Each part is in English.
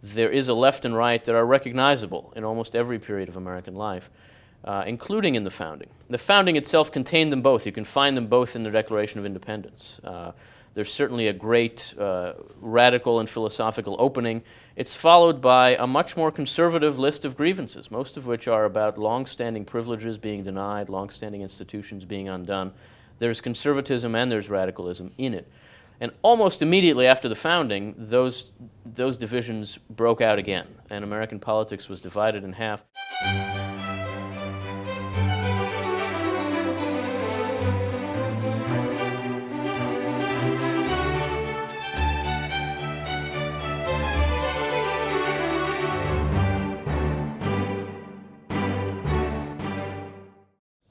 there is a left and right that are recognizable in almost every period of American life, including in the founding. The founding itself contained them both. You can find them both in the Declaration of Independence. There's certainly a great radical and philosophical opening. It's followed by a much more conservative list of grievances, most of which are about long-standing privileges being denied, long-standing institutions being undone. There's conservatism and there's radicalism in it. And almost immediately after the founding, those divisions broke out again, and American politics was divided in half.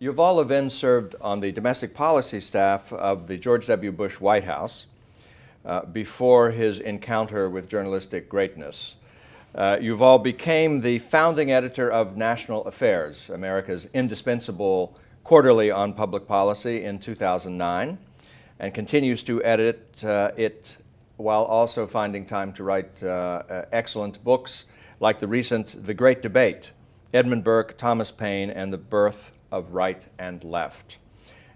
Yuval Levin served on the domestic policy staff of the George W. Bush White House before his encounter with journalistic greatness. Yuval became the founding editor of National Affairs, America's indispensable quarterly on public policy, in 2009, and continues to edit it while also finding time to write excellent books like the recent The Great Debate, Edmund Burke, Thomas Paine, and the Birth of Right and Left.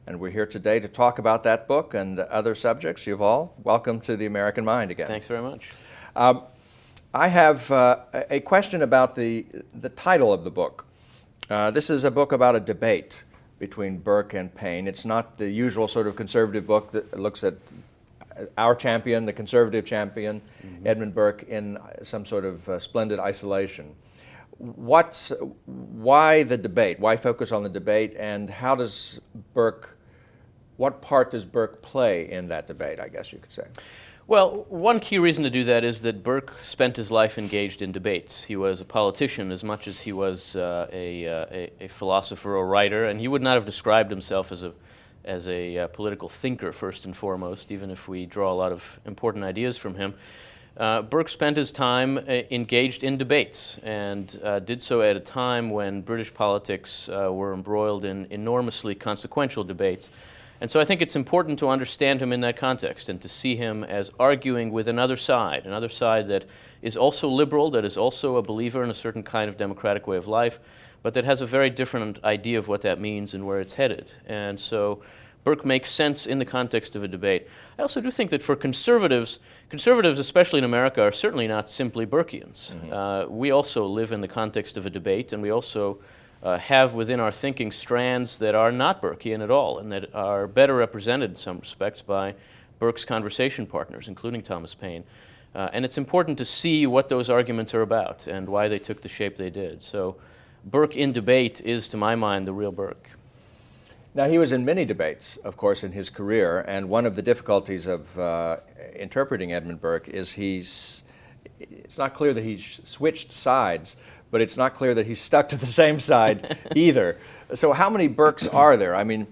And we're here today to talk about that book and other subjects. Yuval, welcome to the American Mind again. Thanks very much. I have a question about the title of the book. This is a book about a debate between Burke and Paine. It's not the usual sort of conservative book that looks at our champion, the conservative champion, Edmund Burke, in some sort of splendid isolation. Why the debate? Why focus on the debate, and what part does Burke play in that debate, I guess you could say? Well, one key reason to do that is that Burke spent his life engaged in debates. He was a politician as much as he was a philosopher or writer, and he would not have described himself as a political thinker first and foremost, even if we draw a lot of important ideas from him. Burke spent his time engaged in debates, and did so at a time when British politics were embroiled in enormously consequential debates. And so I think it's important to understand him in that context and to see him as arguing with another side that is also liberal, that is also a believer in a certain kind of democratic way of life, but that has a very different idea of what that means and where it's headed. And so Burke makes sense in the context of a debate. I also do think that for conservatives, especially in America, are certainly not simply Burkeans. We also live in the context of a debate, and we also have within our thinking strands that are not Burkean at all, and that are better represented in some respects by Burke's conversation partners, including Thomas Paine. And it's important to see what those arguments are about and why they took the shape they did. So Burke in debate is, to my mind, the real Burke. Now, he was in many debates, of course, in his career, and one of the difficulties of interpreting Edmund Burke is it's not clear that he switched sides, but it's not clear that he's stuck to the same side either. So how many Burkes are there? I mean,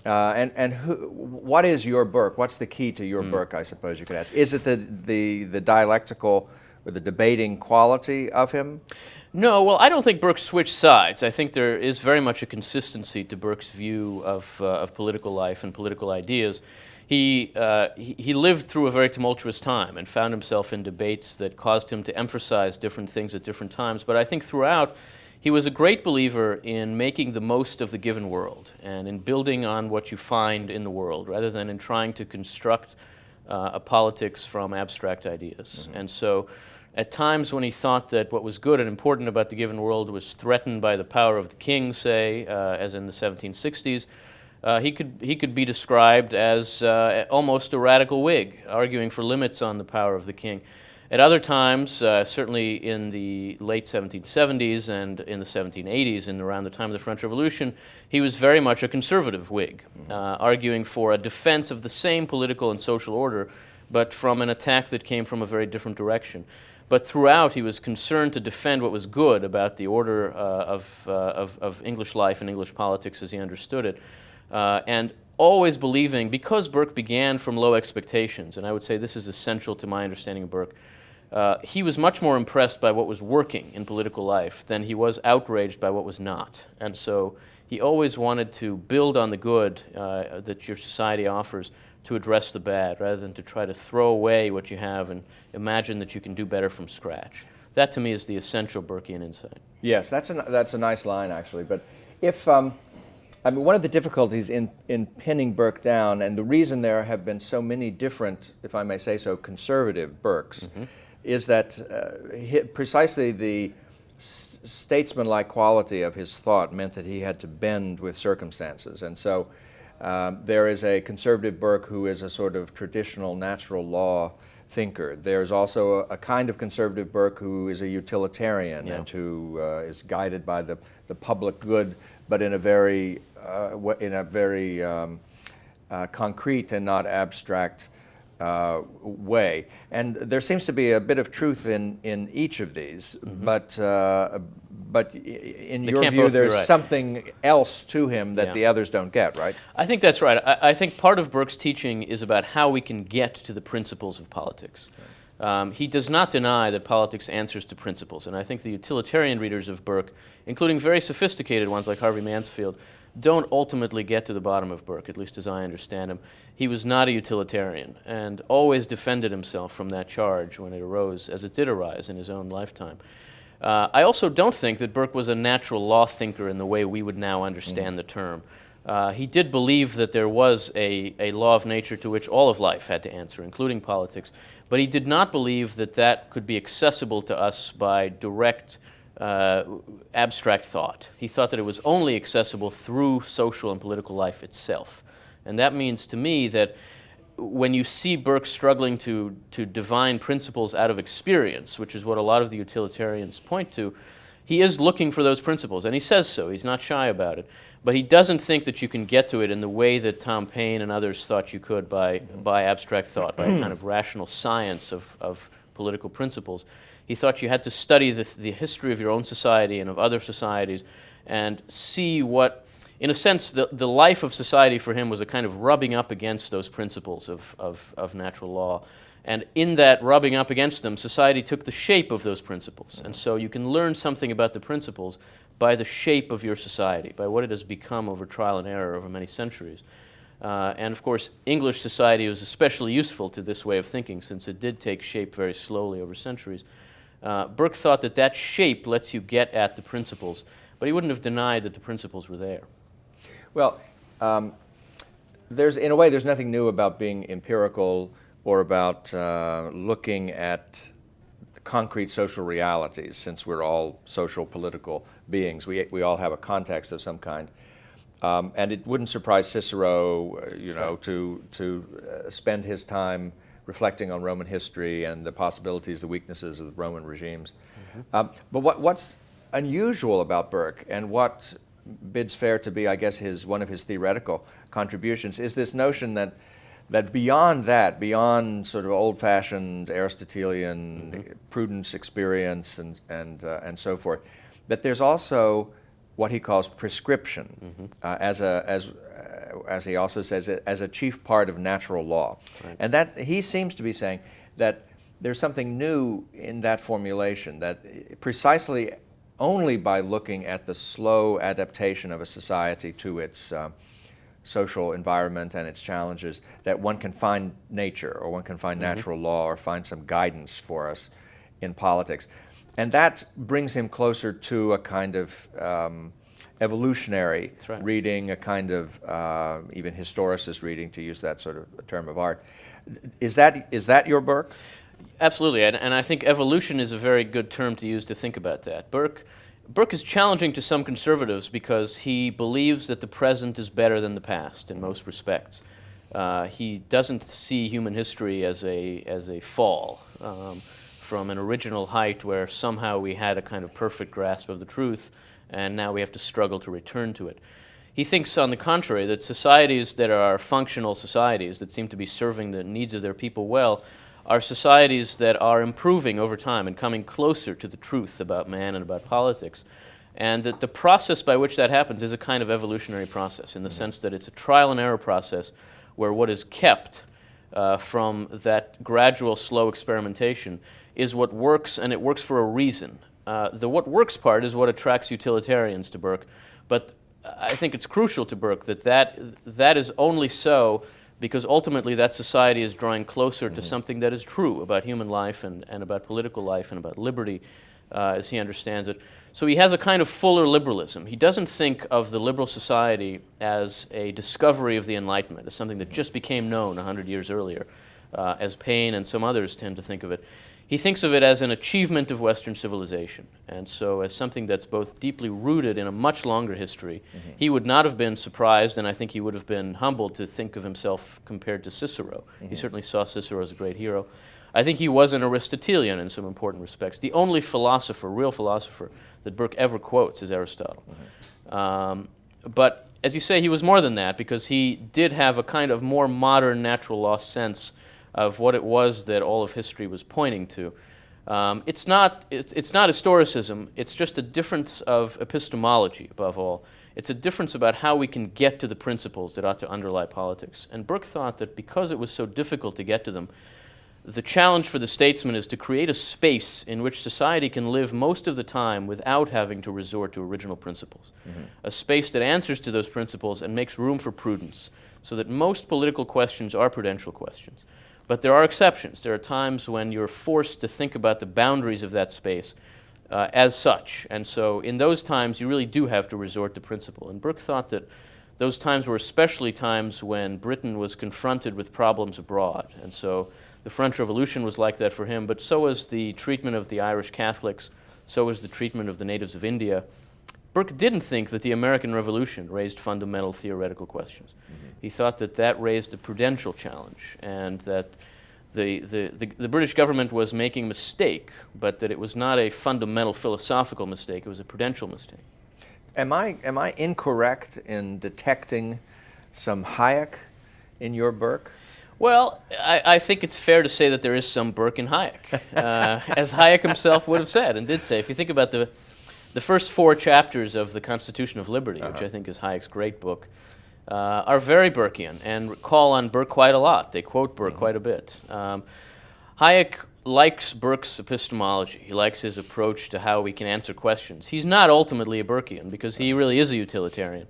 what is your Burke? What's the key to your Burke, I suppose you could ask? Is it the dialectical or the debating quality of him? No, well, I don't think Burke switched sides. I think there is very much a consistency to Burke's view of political life and political ideas. He lived through a very tumultuous time and found himself in debates that caused him to emphasize different things at different times. But I think throughout, he was a great believer in making the most of the given world and in building on what you find in the world, rather than in trying to construct a politics from abstract ideas. And so at times when he thought that what was good and important about the given world was threatened by the power of the king, say, as in the 1760s, he could be described as almost a radical Whig, arguing for limits on the power of the king. At other times, certainly in the late 1770s and in the 1780s, and around the time of the French Revolution, he was very much a conservative Whig, arguing for a defense of the same political and social order, but from an attack that came from a very different direction. But throughout, he was concerned to defend what was good about the order of English life and English politics as he understood it, and always believing, because Burke began from low expectations, and I would say this is essential to my understanding of Burke, he was much more impressed by what was working in political life than he was outraged by what was not. And so he always wanted to build on the good that your society offers to address the bad rather than to try to throw away what you have and imagine that you can do better from scratch. That, to me, is the essential Burkean insight. Yes, that's a nice line, actually. But if, I mean, one of the difficulties in pinning Burke down, and the reason there have been so many different, if I may say so, conservative Burkes, is that precisely the statesman-like quality of his thought meant that he had to bend with circumstances. And so there is a conservative Burke who is a sort of traditional natural law thinker. There's also a kind of conservative Burke who is a utilitarian and who is guided by the public good, but in a very concrete and not abstract way. And there seems to be a bit of truth in each of these, but in your view, there's something else to him that the others don't get, right? I think that's right. I think part of Burke's teaching is about how we can get to the principles of politics. He does not deny that politics answers to principles, and I think the utilitarian readers of Burke, including very sophisticated ones like Harvey Mansfield, don't ultimately get to the bottom of Burke, at least as I understand him. He was not a utilitarian and always defended himself from that charge when it arose, as it did arise in his own lifetime. I also don't think that Burke was a natural law thinker in the way we would now understand the term. He did believe that there was a law of nature to which all of life had to answer, including politics, but he did not believe that that could be accessible to us by direct abstract thought. He thought that it was only accessible through social and political life itself. And that means to me that when you see Burke struggling to divine principles out of experience, which is what a lot of the utilitarians point to, he is looking for those principles, and he says so. He's not shy about it. But he doesn't think that you can get to it in the way that Tom Paine and others thought you could by abstract thought, by a kind of rational science of political principles. He thought you had to study the history of your own society and of other societies and see what, in a sense, the life of society for him was a kind of rubbing up against those principles of natural law. And in that rubbing up against them, society took the shape of those principles. And so you can learn something about the principles by the shape of your society, by what it has become over trial and error over many centuries. And of course, English society was especially useful to this way of thinking since it did take shape very slowly over centuries. Burke thought that that shape lets you get at the principles, but he wouldn't have denied that the principles were there. Well, in a way, there's nothing new about being empirical or about looking at concrete social realities, since we're all social, political beings. We all have a context of some kind. And it wouldn't surprise Cicero, to spend his time reflecting on Roman history and the possibilities, the weaknesses of Roman regimes. But what's unusual about Burke, and what bids fair to be, I guess, one of his theoretical contributions, is this notion that beyond sort of old-fashioned Aristotelian prudence, experience, and so forth, that there's also what he calls prescription, as he also says, as a chief part of natural law. Right. And that he seems to be saying that there's something new in that formulation, that precisely only by looking at the slow adaptation of a society to its social environment and its challenges, that one can find nature, or one can find natural law, or find some guidance for us in politics. And that brings him closer to a kind of evolutionary reading, a kind of even historicist reading, to use that sort of a term of art. Is that your Burke? Absolutely, and I think evolution is a very good term to use to think about that. Burke is challenging to some conservatives because he believes that the present is better than the past in most respects. He doesn't see human history as a fall from an original height where somehow we had a kind of perfect grasp of the truth, and now we have to struggle to return to it. He thinks, on the contrary, that societies that are functional societies that seem to be serving the needs of their people well are societies that are improving over time and coming closer to the truth about man and about politics. And that the process by which that happens is a kind of evolutionary process, in the sense that it's a trial and error process where what is kept from that gradual, slow experimentation is what works, and it works for a reason. The what works part is what attracts utilitarians to Burke, but I think it's crucial to Burke that is only so because ultimately that society is drawing closer to something that is true about human life and about political life and about liberty as he understands it. So he has a kind of fuller liberalism. He doesn't think of the liberal society as a discovery of the Enlightenment, as something that just became known 100 years earlier, as Paine and some others tend to think of it. He thinks of it as an achievement of Western civilization, and so as something that's both deeply rooted in a much longer history. He would not have been surprised, and I think he would have been humbled to think of himself compared to Cicero. He certainly saw Cicero as a great hero. I think he was an Aristotelian in some important respects. The only philosopher, real philosopher, that Burke ever quotes is Aristotle. But as you say, he was more than that, because he did have a kind of more modern natural law sense of what it was that all of history was pointing to. It's not historicism, it's just a difference of epistemology above all. It's a difference about how we can get to the principles that ought to underlie politics. And Burke thought that because it was so difficult to get to them, the challenge for the statesman is to create a space in which society can live most of the time without having to resort to original principles. A space that answers to those principles and makes room for prudence, so that most political questions are prudential questions. But there are exceptions. There are times when you're forced to think about the boundaries of that space as such. And so in those times, you really do have to resort to principle. And Burke thought that those times were especially times when Britain was confronted with problems abroad. And so the French Revolution was like that for him, but so was the treatment of the Irish Catholics, so was the treatment of the natives of India. Burke didn't think that the American Revolution raised fundamental theoretical questions. He thought that that raised a prudential challenge, and that the British government was making a mistake, but that it was not a fundamental philosophical mistake, it was a prudential mistake. Am I incorrect in detecting some Hayek in your Burke? Well, I think it's fair to say that there is some Burke in Hayek, as Hayek himself would have said and did say. If you think about the first 4 chapters of The Constitution of Liberty, which I think is Hayek's great book, are very Burkean and call on Burke quite a lot. They quote Burke quite a bit. Hayek likes Burke's epistemology. He likes his approach to how we can answer questions. He's not ultimately a Burkean because he really is a utilitarian.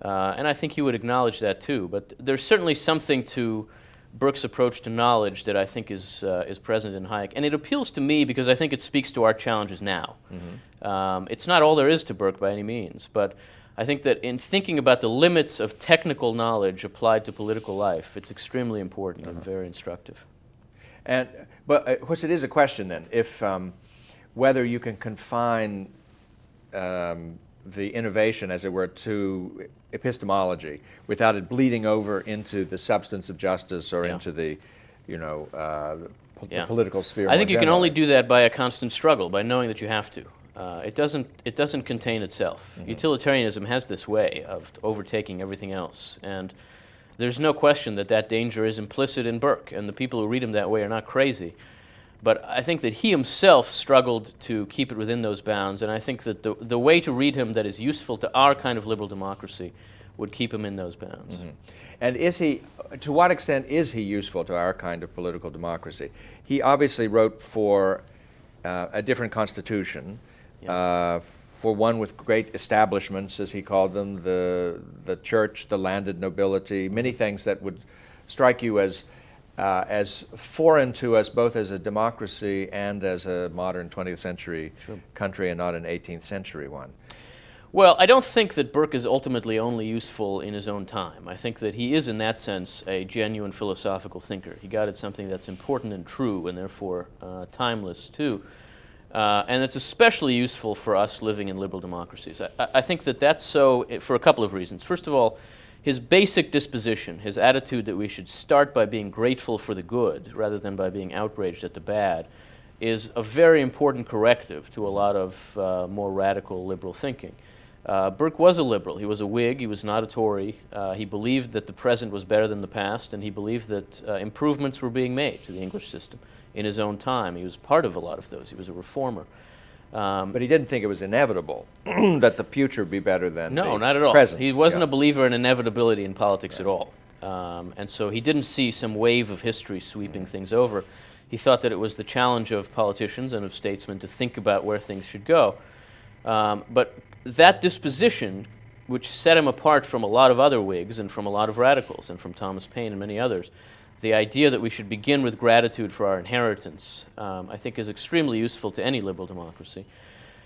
And I think he would acknowledge that too. But there's certainly something to Burke's approach to knowledge that I think is present in Hayek. And it appeals to me because I think it speaks to our challenges now. It's not all there is to Burke by any means, but I think that in thinking about the limits of technical knowledge applied to political life, it's extremely important and very instructive. But of course, it is a question then, if whether you can confine the innovation, as it were, to epistemology without it bleeding over into the substance of justice or into the, the political sphere. I think you can only do that by a constant struggle, by knowing that you have to. It doesn't contain itself. Utilitarianism has this way of overtaking everything else, and there's no question that that danger is implicit in Burke, and the people who read him that way are not crazy. But I think that he himself struggled to keep it within those bounds, and I think that the way to read him that is useful to our kind of liberal democracy would keep him in those bounds. And to what extent is he useful to our kind of political democracy? He obviously wrote for a different constitution, for one with great establishments, as he called them, the church, the landed nobility, many things that would strike you as foreign to us, both as a democracy and as a modern 20th century country and not an 18th century one. Well, I don't think that Burke is ultimately only useful in his own time. I think that he is, in that sense, a genuine philosophical thinker. He got at something that's important and true, and therefore timeless, too. And it's especially useful for us living in liberal democracies. I think that that's so for a couple of reasons. First of all, his basic disposition, his attitude that we should start by being grateful for the good rather than by being outraged at the bad, is a very important corrective to a lot of more radical liberal thinking. Burke was a liberal. He was a Whig. He was not a Tory. He believed that the present was better than the past, and he believed that improvements were being made to the English system in his own time. He was part of a lot of those. He was a reformer. But he didn't think it was inevitable that the future be better than the present. No, not at all. He wasn't a believer in inevitability in politics at all. And so he didn't see some wave of history sweeping things over. He thought that it was the challenge of politicians and of statesmen to think about where things should go. But that disposition which set him apart from a lot of other Whigs and from a lot of radicals and from Thomas Paine and many others. The idea that we should begin with gratitude for our inheritance, I think, is extremely useful to any liberal democracy.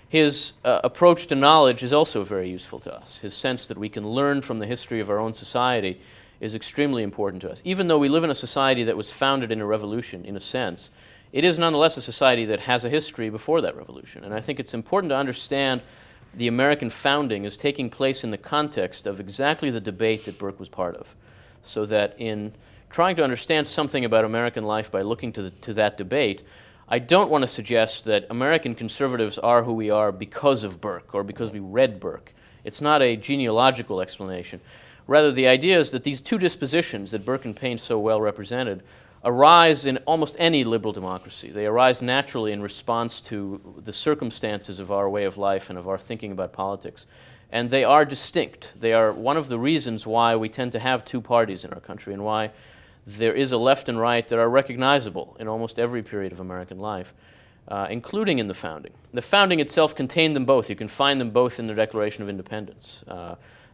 His approach to knowledge is also very useful to us. His sense that we can learn from the history of our own society is extremely important to us. Even though we live in a society that was founded in a revolution, in a sense, it is nonetheless a society that has a history before that revolution. And I think it's important to understand the American founding as taking place in the context of exactly the debate that Burke was part of. So that in trying to understand something about American life by looking to that debate, I don't want to suggest that American conservatives are who we are because of Burke or because we read Burke. It's not a genealogical explanation. Rather, the idea is that these two dispositions that Burke and Paine so well represented arise in almost any liberal democracy. They arise naturally in response to the circumstances of our way of life and of our thinking about politics. And they are distinct. They are one of the reasons why we tend to have two parties in our country and why there is a left and right that are recognizable in almost every period of American life, including in the founding. The founding itself contained them both. You can find them both in the Declaration of Independence.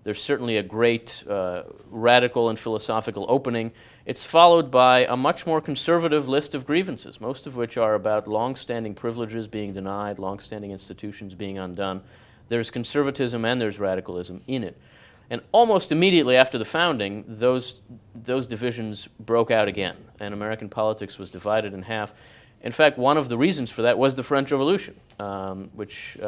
There's certainly a great radical and philosophical opening. It's followed by a much more conservative list of grievances, most of which are about long-standing privileges being denied, long-standing institutions being undone. There's conservatism and there's radicalism in it. And almost immediately after the founding, those divisions broke out again, and American politics was divided in half. In fact, one of the reasons for that was the French Revolution, which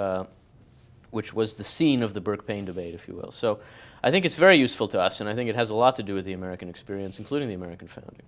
was the scene of the Burke-Paine debate, if you will. So I think it's very useful to us, and I think it has a lot to do with the American experience, including the American founding.